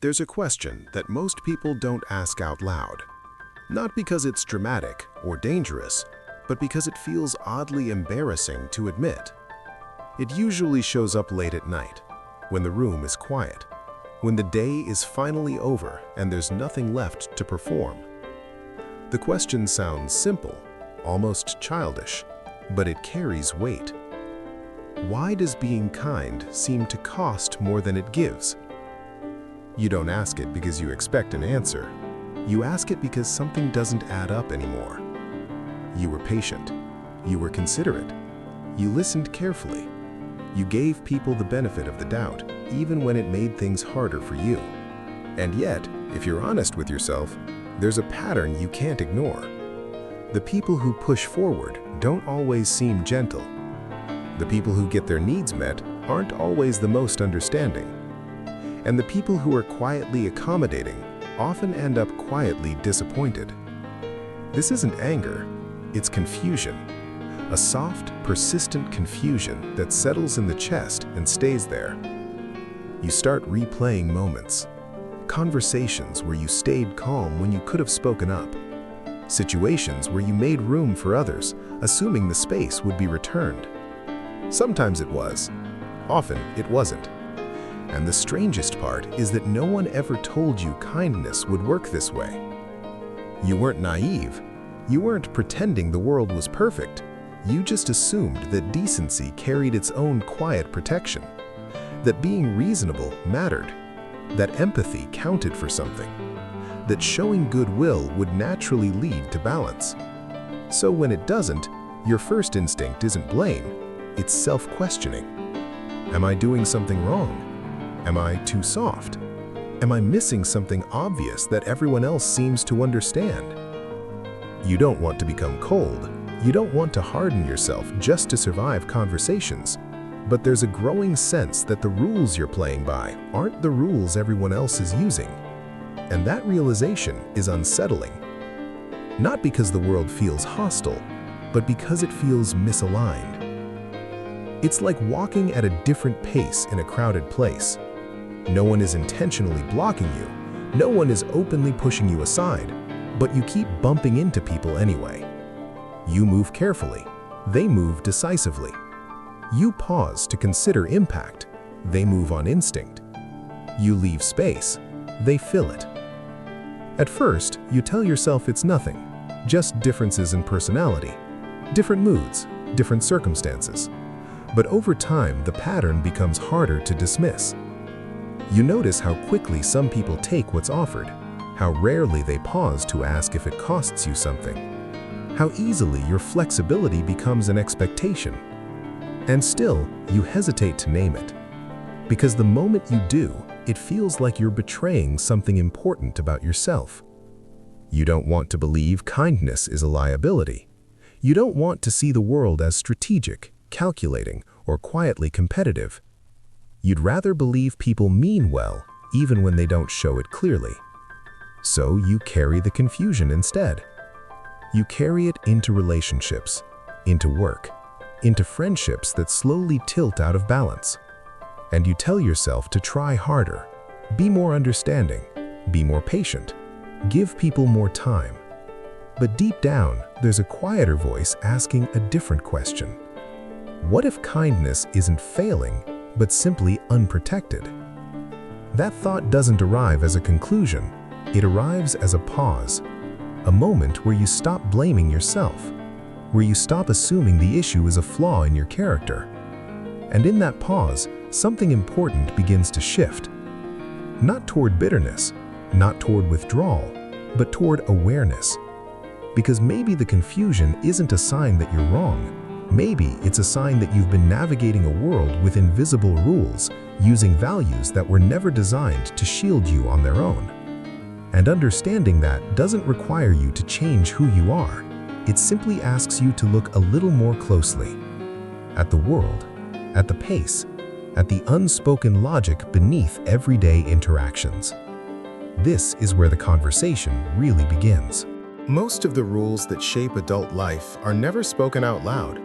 There's a question that most people don't ask out loud. Not because it's dramatic or dangerous, but because it feels oddly embarrassing to admit. It usually shows up late at night, when the room is quiet, when the day is finally over and there's nothing left to perform. The question sounds simple, almost childish, but it carries weight. Why does being kind seem to cost more than it gives? You don't ask it because you expect an answer. You ask it because something doesn't add up anymore. You were patient. You were considerate. You listened carefully. You gave people the benefit of the doubt, even when it made things harder for you. And yet, if you're honest with yourself, there's a pattern you can't ignore. The people who push forward don't always seem gentle. The people who get their needs met aren't always the most understanding. And the people who are quietly accommodating often end up quietly disappointed. This isn't anger, it's confusion. A soft, persistent confusion that settles in the chest and stays there. You start replaying moments, conversations where you stayed calm when you could have spoken up, situations where you made room for others, assuming the space would be returned. Sometimes it was, often it wasn't. And the strangest part is that no one ever told you kindness would work this way. You weren't naive. You weren't pretending the world was perfect. You just assumed that decency carried its own quiet protection, that being reasonable mattered, that empathy counted for something, that showing goodwill would naturally lead to balance. So when it doesn't, your first instinct isn't blame, it's self-questioning. Am I doing something wrong? Am I too soft? Am I missing something obvious that everyone else seems to understand? You don't want to become cold. You don't want to harden yourself just to survive conversations. But there's a growing sense that the rules you're playing by aren't the rules everyone else is using. And that realization is unsettling. Not because the world feels hostile, but because it feels misaligned. It's like walking at a different pace in a crowded place. No one is intentionally blocking you. No one is openly pushing you aside, but you keep bumping into people anyway. You move carefully. They move decisively. You pause to consider impact. They move on instinct. You leave space. They fill it. At first, you tell yourself it's nothing, just differences in personality, different moods, different circumstances. But over time, the pattern becomes harder to dismiss. You notice how quickly some people take what's offered, how rarely they pause to ask if it costs you something, how easily your flexibility becomes an expectation. And still, you hesitate to name it. Because the moment you do, it feels like you're betraying something important about yourself. You don't want to believe kindness is a liability. You don't want to see the world as strategic, calculating, or quietly competitive. You'd rather believe people mean well, even when they don't show it clearly. So you carry the confusion instead. You carry it into relationships, into work, into friendships that slowly tilt out of balance. And you tell yourself to try harder, be more understanding, be more patient, give people more time. But deep down, there's a quieter voice asking a different question. What if kindness isn't failing, but simply unprotected? That thought doesn't arrive as a conclusion. It arrives as a pause, a moment where you stop blaming yourself, where you stop assuming the issue is a flaw in your character. And in that pause, something important begins to shift. Not toward bitterness, not toward withdrawal, but toward awareness. Because maybe the confusion isn't a sign that you're wrong. Maybe it's a sign that you've been navigating a world with invisible rules, using values that were never designed to shield you on their own. And understanding that doesn't require you to change who you are. It simply asks you to look a little more closely at the world, at the pace, at the unspoken logic beneath everyday interactions. This is where the conversation really begins. Most of the rules that shape adult life are never spoken out loud.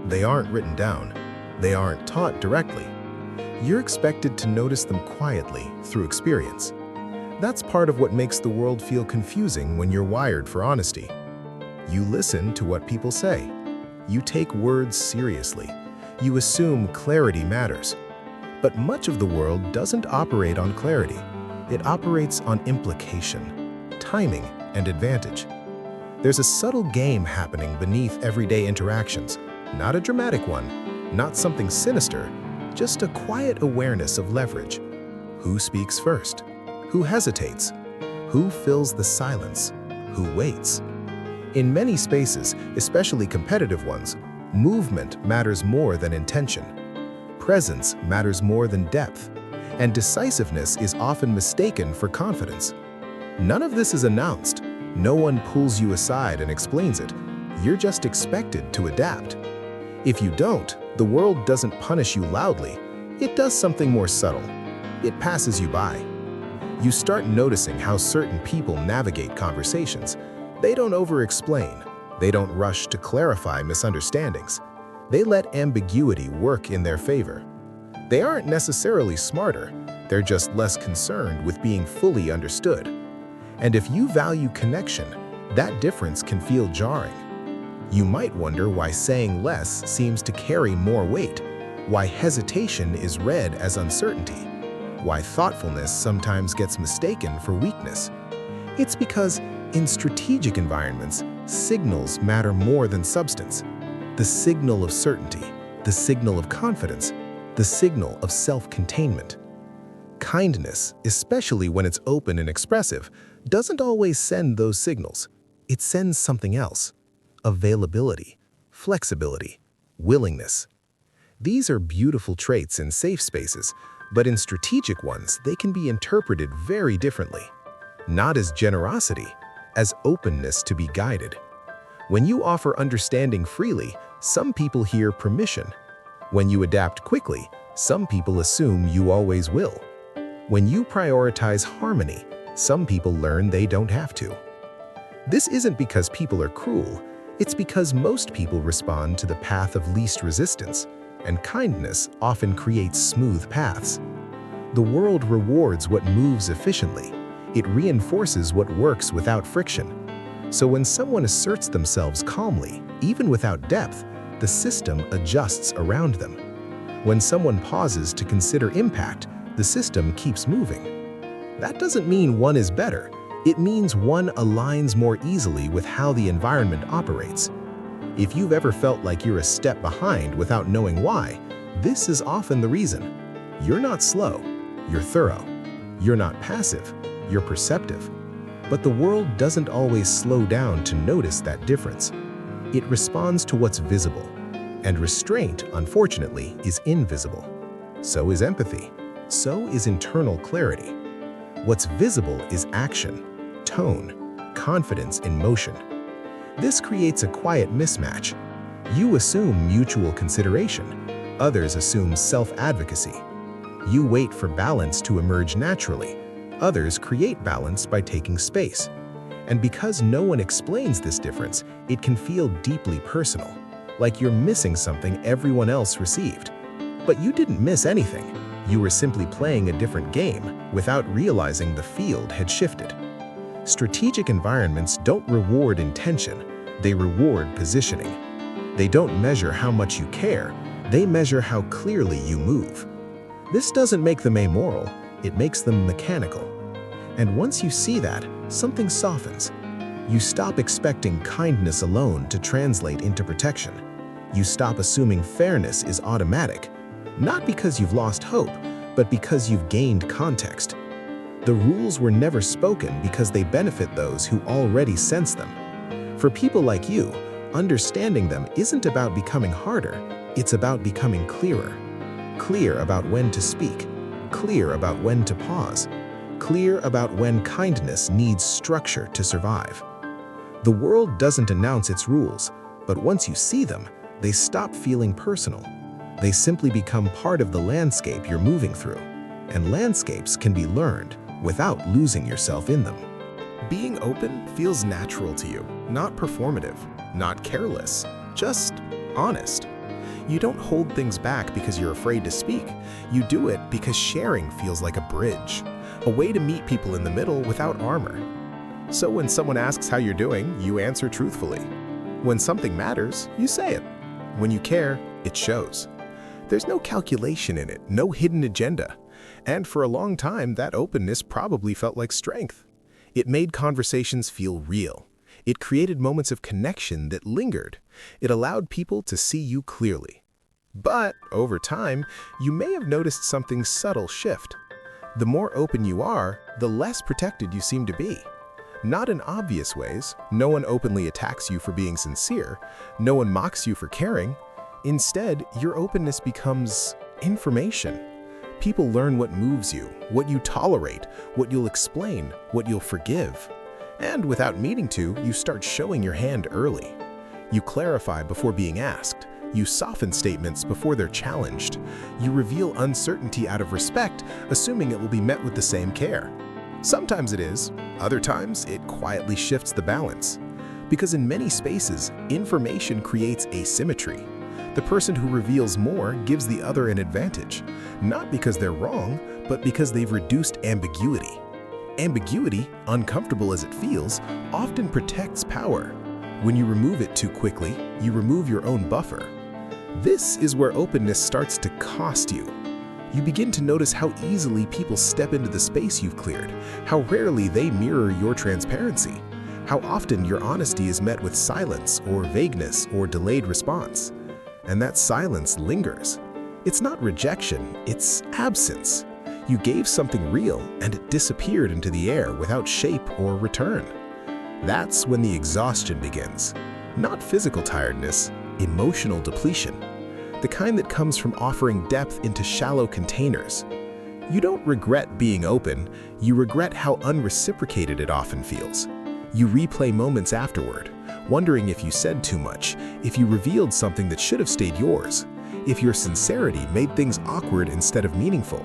They aren't written down. They aren't taught directly. You're expected to notice them quietly through experience. That's part of what makes the world feel confusing when you're wired for honesty. You listen to what people say. You take words seriously. You assume clarity matters. But much of the world doesn't operate on clarity. It operates on implication, timing, and advantage. There's a subtle game happening beneath everyday interactions, not a dramatic one, not something sinister, just a quiet awareness of leverage. Who speaks first? Who hesitates? Who fills the silence? Who waits? In many spaces, especially competitive ones, movement matters more than intention. Presence matters more than depth, and decisiveness is often mistaken for confidence. None of this is announced. No one pulls you aside and explains it. You're just expected to adapt. If you don't, the world doesn't punish you loudly. It does something more subtle. It passes you by. You start noticing how certain people navigate conversations. They don't over-explain. They don't rush to clarify misunderstandings. They let ambiguity work in their favor. They aren't necessarily smarter. They're just less concerned with being fully understood. And if you value connection, that difference can feel jarring. You might wonder why saying less seems to carry more weight, why hesitation is read as uncertainty, why thoughtfulness sometimes gets mistaken for weakness. It's because in strategic environments, signals matter more than substance. The signal of certainty, the signal of confidence, the signal of self-containment. Kindness, especially when it's open and expressive, doesn't always send those signals. It sends something else. Availability, flexibility, willingness. These are beautiful traits in safe spaces, but in strategic ones, they can be interpreted very differently. Not as generosity, as openness to be guided. When you offer understanding freely, some people hear permission. When you adapt quickly, some people assume you always will. When you prioritize harmony, some people learn they don't have to. This isn't because people are cruel. It's because most people respond to the path of least resistance, and kindness often creates smooth paths. The world rewards what moves efficiently. It reinforces what works without friction. So when someone asserts themselves calmly, even without depth, the system adjusts around them. When someone pauses to consider impact, the system keeps moving. That doesn't mean one is better. It means one aligns more easily with how the environment operates. If you've ever felt like you're a step behind without knowing why, this is often the reason. You're not slow, you're thorough. You're not passive, you're perceptive. But the world doesn't always slow down to notice that difference. It responds to what's visible. And restraint, unfortunately, is invisible. So is empathy. So is internal clarity. What's visible is action, tone, confidence in motion. This creates a quiet mismatch. You assume mutual consideration. Others assume self-advocacy. You wait for balance to emerge naturally. Others create balance by taking space. And because no one explains this difference, it can feel deeply personal, like you're missing something everyone else received. But you didn't miss anything. You were simply playing a different game without realizing the field had shifted. Strategic environments don't reward intention, they reward positioning. They don't measure how much you care, they measure how clearly you move. This doesn't make them amoral, it makes them mechanical. And once you see that, something softens. You stop expecting kindness alone to translate into protection. You stop assuming fairness is automatic, not because you've lost hope, but because you've gained context. The rules were never spoken because they benefit those who already sense them. For people like you, understanding them isn't about becoming harder, it's about becoming clearer. Clear about when to speak, clear about when to pause, clear about when kindness needs structure to survive. The world doesn't announce its rules, but once you see them, they stop feeling personal. They simply become part of the landscape you're moving through, and landscapes can be learned without losing yourself in them. Being open feels natural to you, not performative, not careless, just honest. You don't hold things back because you're afraid to speak. You do it because sharing feels like a bridge. a way to meet people in the middle without armor. So when someone asks how you're doing, you answer truthfully. When something matters, you say it. When you care, it shows. There's no calculation in it, no hidden agenda. And for a long time, that openness probably felt like strength. It made conversations feel real. It created moments of connection that lingered. It allowed people to see you clearly. But over time, you may have noticed something subtle shift. The more open you are, the less protected you seem to be. Not in obvious ways. No one openly attacks you for being sincere. No one mocks you for caring. Instead, your openness becomes information. People learn what moves you, what you tolerate, what you'll explain, what you'll forgive. And without meaning to, you start showing your hand early. You clarify before being asked. You soften statements before they're challenged. You reveal uncertainty out of respect, assuming it will be met with the same care. Sometimes it is, other times it quietly shifts the balance. Because in many spaces, information creates asymmetry. The person who reveals more gives the other an advantage, not because they're wrong, but because they've reduced ambiguity. Ambiguity, uncomfortable as it feels, often protects power. When you remove it too quickly, you remove your own buffer. This is where openness starts to cost you. You begin to notice how easily people step into the space you've cleared, how rarely they mirror your transparency, how often your honesty is met with silence or vagueness or delayed response. And that silence lingers. It's not rejection, it's absence. You gave something real and it disappeared into the air without shape or return. That's when the exhaustion begins. Not physical tiredness, emotional depletion. The kind that comes from offering depth into shallow containers. You don't regret being open, you regret how unreciprocated it often feels. You replay moments afterward, wondering if you said too much, if you revealed something that should have stayed yours, if your sincerity made things awkward instead of meaningful.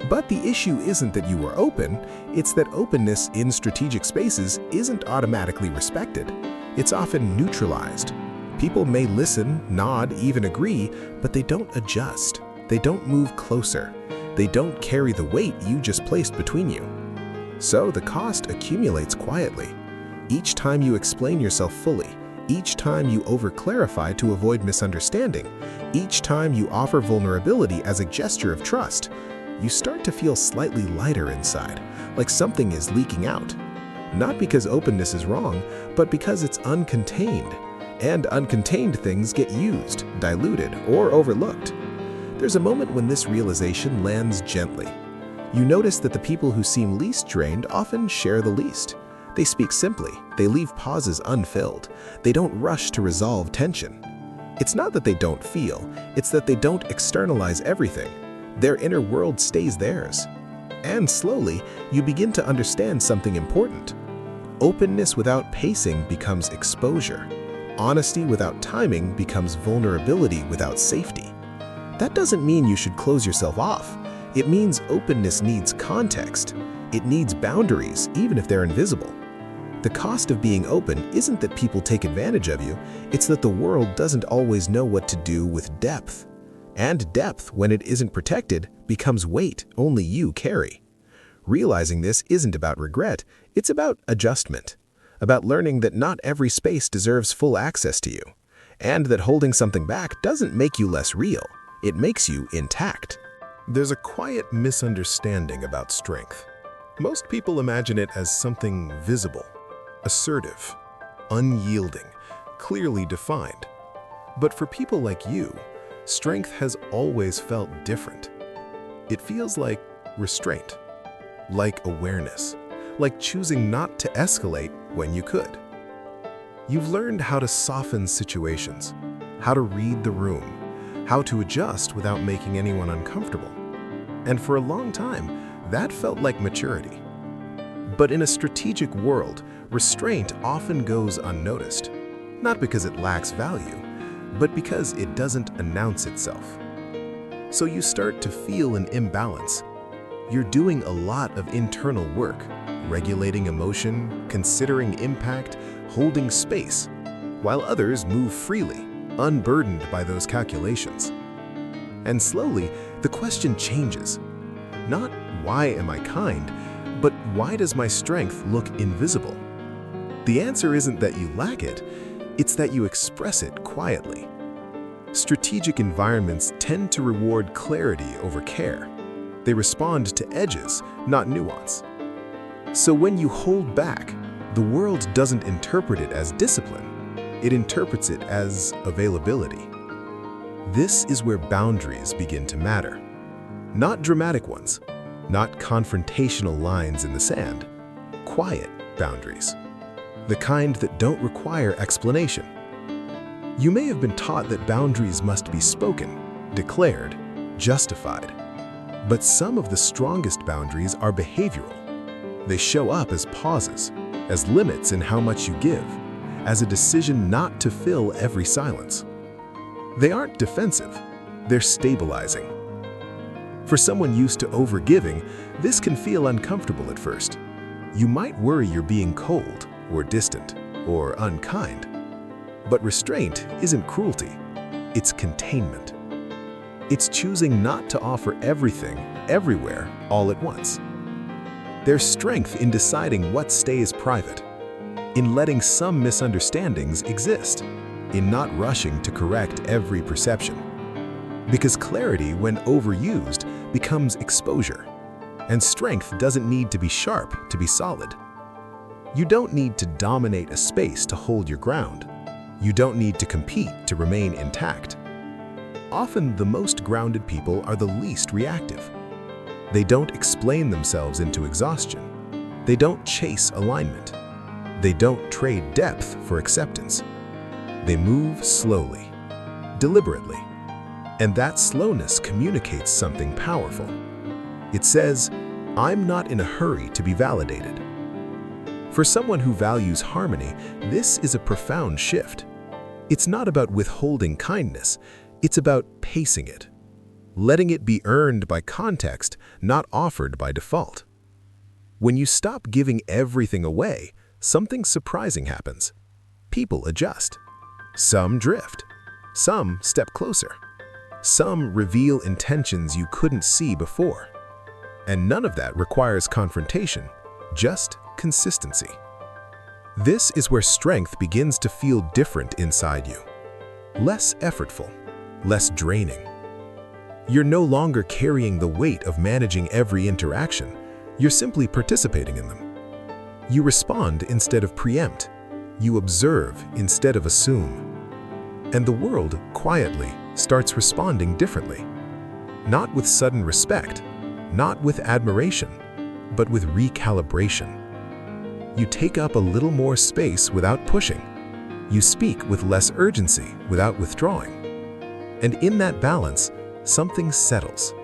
But the issue isn't that you were open, it's that openness in strategic spaces isn't automatically respected. It's often neutralized. People may listen, nod, even agree, but they don't adjust. They don't move closer. They don't carry the weight you just placed between you. So the cost accumulates quietly. Each time you explain yourself fully, each time you over-clarify to avoid misunderstanding, each time you offer vulnerability as a gesture of trust, you start to feel slightly lighter inside, like something is leaking out. Not because openness is wrong, but because it's uncontained. And uncontained things get used, diluted, or overlooked. There's a moment when this realization lands gently. You notice that the people who seem least drained often share the least. They speak simply, they leave pauses unfilled, they don't rush to resolve tension. It's not that they don't feel, it's that they don't externalize everything. Their inner world stays theirs. And slowly, you begin to understand something important. Openness without pacing becomes exposure. Honesty without timing becomes vulnerability without safety. That doesn't mean you should close yourself off. It means openness needs context. It needs boundaries, even if they're invisible. The cost of being open isn't that people take advantage of you, it's that the world doesn't always know what to do with depth. And depth, when it isn't protected, becomes weight only you carry. Realizing this isn't about regret, it's about adjustment. About learning that not every space deserves full access to you, and that holding something back doesn't make you less real, it makes you intact. There's a quiet misunderstanding about strength. Most people imagine it as something visible, assertive, unyielding, clearly defined. But for people like you, strength has always felt different. It feels like restraint, like awareness, like choosing not to escalate when you could. You've learned how to soften situations, how to read the room, how to adjust without making anyone uncomfortable. And for a long time, that felt like maturity. But in a strategic world, restraint often goes unnoticed, not because it lacks value, but because it doesn't announce itself. So you start to feel an imbalance. You're doing a lot of internal work, regulating emotion, considering impact, holding space, while others move freely, unburdened by those calculations. And slowly, the question changes. Not why am I kind, but why does my strength look invisible? The answer isn't that you lack it, it's that you express it quietly. Strategic environments tend to reward clarity over care. They respond to edges, not nuance. So when you hold back, the world doesn't interpret it as discipline. It interprets it as availability. This is where boundaries begin to matter. Not dramatic ones, not confrontational lines in the sand. Quiet boundaries. The kind that don't require explanation. You may have been taught that boundaries must be spoken, declared, justified. But some of the strongest boundaries are behavioral. They show up as pauses, as limits in how much you give, as a decision not to fill every silence. They aren't defensive, they're stabilizing. For someone used to overgiving, this can feel uncomfortable at first. You might worry you're being cold, or distant, or unkind. But restraint isn't cruelty, it's containment. It's choosing not to offer everything, everywhere, all at once. There's strength in deciding what stays private, in letting some misunderstandings exist, in not rushing to correct every perception. Because clarity, when overused, becomes exposure, and strength doesn't need to be sharp to be solid. You don't need to dominate a space to hold your ground. You don't need to compete to remain intact. Often, the most grounded people are the least reactive. They don't explain themselves into exhaustion. They don't chase alignment. They don't trade depth for acceptance. They move slowly, deliberately. And that slowness communicates something powerful. It says, I'm not in a hurry to be validated. For someone who values harmony, this is a profound shift. It's not about withholding kindness, it's about pacing it. Letting it be earned by context, not offered by default. When you stop giving everything away, something surprising happens. People adjust. Some drift. Some step closer. Some reveal intentions you couldn't see before. And none of that requires confrontation, just consistency. This is where strength begins to feel different inside you. Less effortful, less draining. You're no longer carrying the weight of managing every interaction. You're simply participating in them. You respond instead of preempt. You observe instead of assume. And the world, quietly, starts responding differently. Not with sudden respect, not with admiration, but with recalibration. You take up a little more space without pushing. You speak with less urgency without withdrawing. And in that balance, something settles.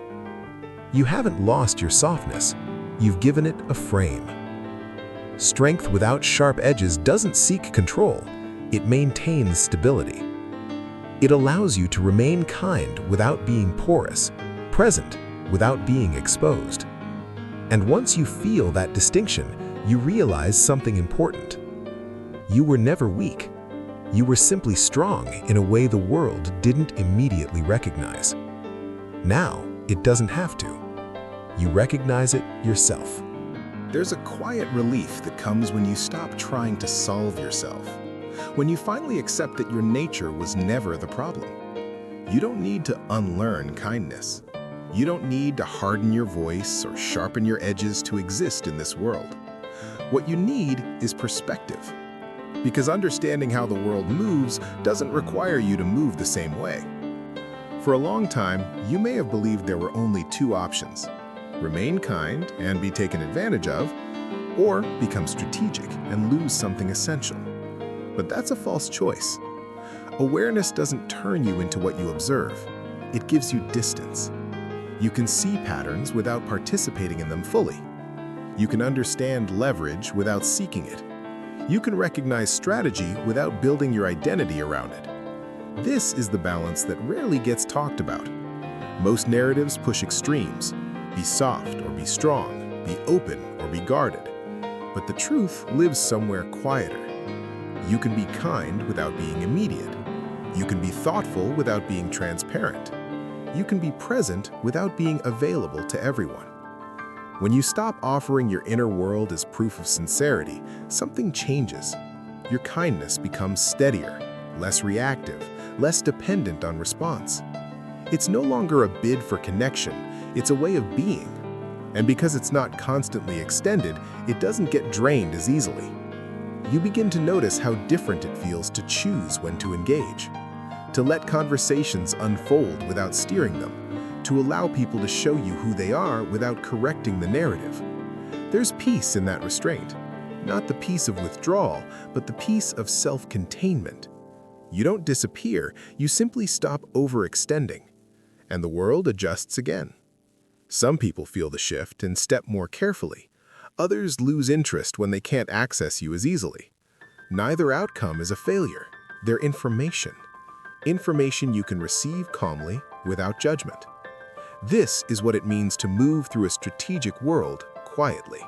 You haven't lost your softness, you've given it a frame. Strength without sharp edges doesn't seek control, it maintains stability. It allows you to remain kind without being porous, present without being exposed. And once you feel that distinction, you realize something important. You were never weak. You were simply strong in a way the world didn't immediately recognize. Now, it doesn't have to. You recognize it yourself. There's a quiet relief that comes when you stop trying to solve yourself. When you finally accept that your nature was never the problem. You don't need to unlearn kindness. You don't need to harden your voice or sharpen your edges to exist in this world. What you need is perspective. Because understanding how the world moves doesn't require you to move the same way. For a long time, you may have believed there were only two options: remain kind and be taken advantage of, or become strategic and lose something essential. But that's a false choice. Awareness doesn't turn you into what you observe. It gives you distance. You can see patterns without participating in them fully. You can understand leverage without seeking it. You can recognize strategy without building your identity around it. This is the balance that rarely gets talked about. Most narratives push extremes: be soft or be strong, be open or be guarded. But the truth lives somewhere quieter. You can be kind without being immediate. You can be thoughtful without being transparent. You can be present without being available to everyone. When you stop offering your inner world as proof of sincerity, something changes. Your kindness becomes steadier, less reactive, less dependent on response. It's no longer a bid for connection, it's a way of being. And because it's not constantly extended, it doesn't get drained as easily. You begin to notice how different it feels to choose when to engage, to let conversations unfold without steering them, to allow people to show you who they are without correcting the narrative. There's peace in that restraint, not the peace of withdrawal, but the peace of self-containment. You don't disappear, you simply stop overextending, and the world adjusts again. Some people feel the shift and step more carefully. Others lose interest when they can't access you as easily. Neither outcome is a failure. They're information. Information you can receive calmly, without judgment. This is what it means to move through a strategic world quietly.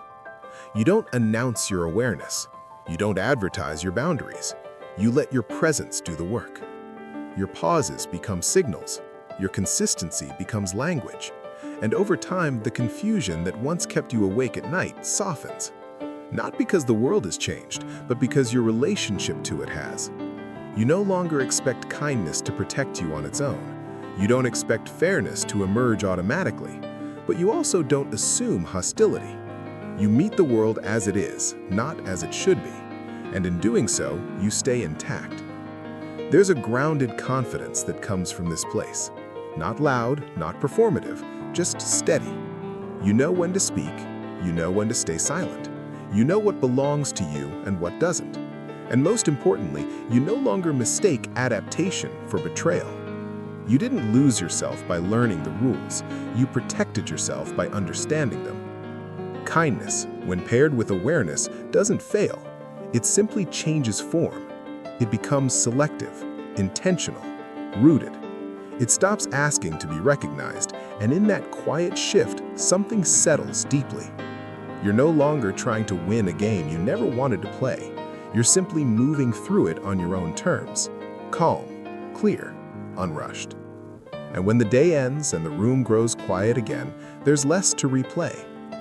You don't announce your awareness. You don't advertise your boundaries. You let your presence do the work. Your pauses become signals. Your consistency becomes language. And over time, the confusion that once kept you awake at night softens. Not because the world has changed, but because your relationship to it has. You no longer expect kindness to protect you on its own. You don't expect fairness to emerge automatically, but you also don't assume hostility. You meet the world as it is, not as it should be, and in doing so, you stay intact. There's a grounded confidence that comes from this place. Not loud, not performative, just steady. You know when to speak, you know when to stay silent. You know what belongs to you and what doesn't. And most importantly, you no longer mistake adaptation for betrayal. You didn't lose yourself by learning the rules. You protected yourself by understanding them. Kindness, when paired with awareness, doesn't fail. It simply changes form. It becomes selective, intentional, rooted. It stops asking to be recognized, and in that quiet shift, something settles deeply. You're no longer trying to win a game you never wanted to play. You're simply moving through it on your own terms. Calm, clear, unrushed. And when the day ends and the room grows quiet again, there's less to replay,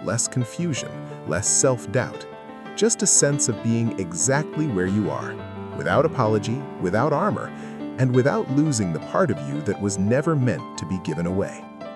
less confusion, less self-doubt. Just a sense of being exactly where you are, without apology, without armor, and without losing the part of you that was never meant to be given away.